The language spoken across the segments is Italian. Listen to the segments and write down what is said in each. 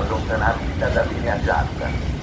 allontanarsi dalla linea gialla.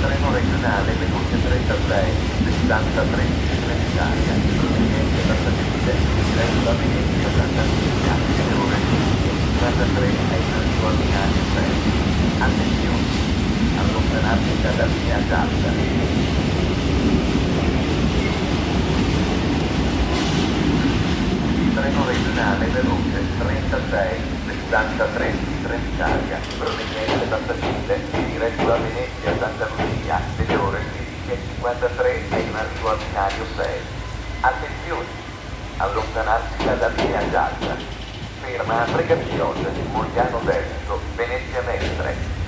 Treno regionale veloce 36, distanza 13 Trenitalia, proveniente da Satellite, diretto da Venezia Santa Lucia, alle ore 15:53 ai arrivo al binario 6. Attenzione, allontanarsi dalla linea gialla. Treno regionale veloce 36, distanza 13 Trenitalia, proveniente da Satellite, diretto da Venezia Santa Lucia, delle ore 15:53 e in arrivo al binario 6. Attenzione, allontanarsi dalla linea gialla. Ferma a Fregazione, Mogliano Destro, Venezia Mestre.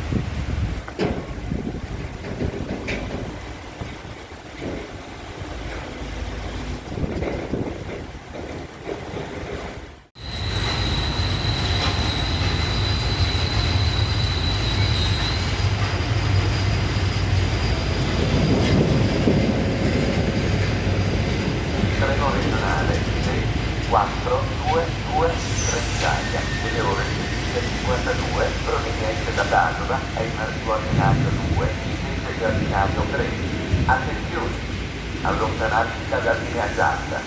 Treno regionale 422 Trenitalia, delle ore 15:52, proveniente da Padova, è in arrivo al binario 2, invece del binario 3. Attenzione, allontanarsi dalla linea gialla.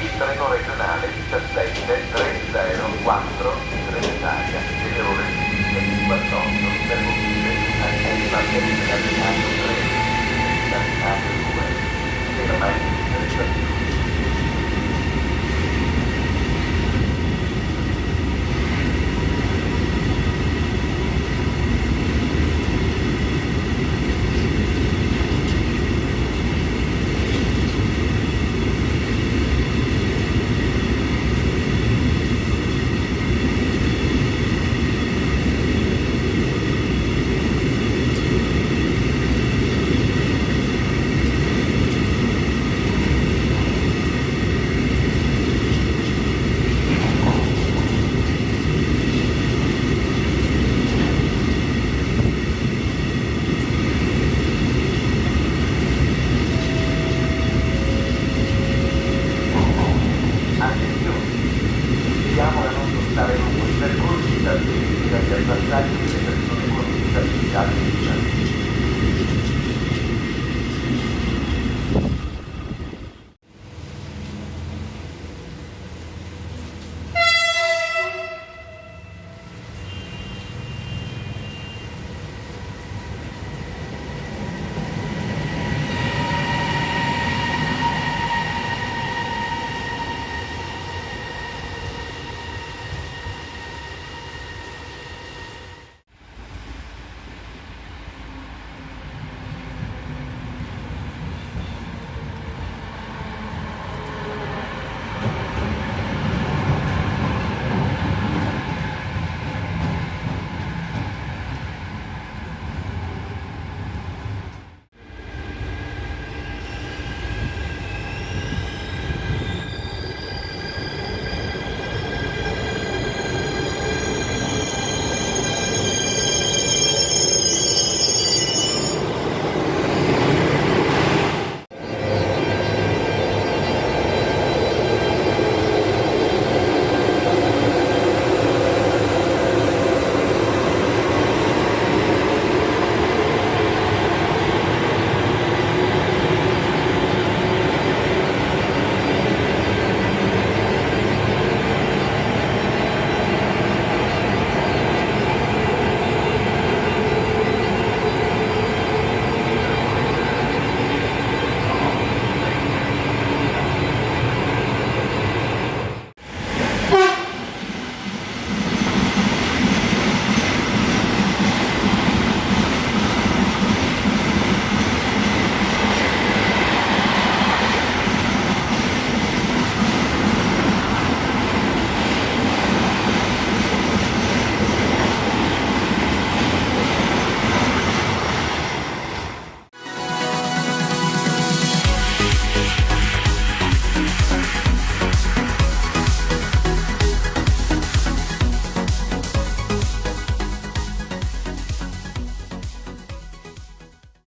Il treno regionale 17304 Trenitalia, delle ore 15:58, per Mobile, è in partenza dal binario 3, dal binario 2, ferma in interessazione. Attenzione, invitiamo a non spostare lungo i percorsi dal degli ai passaggi delle persone con disabilità fisica.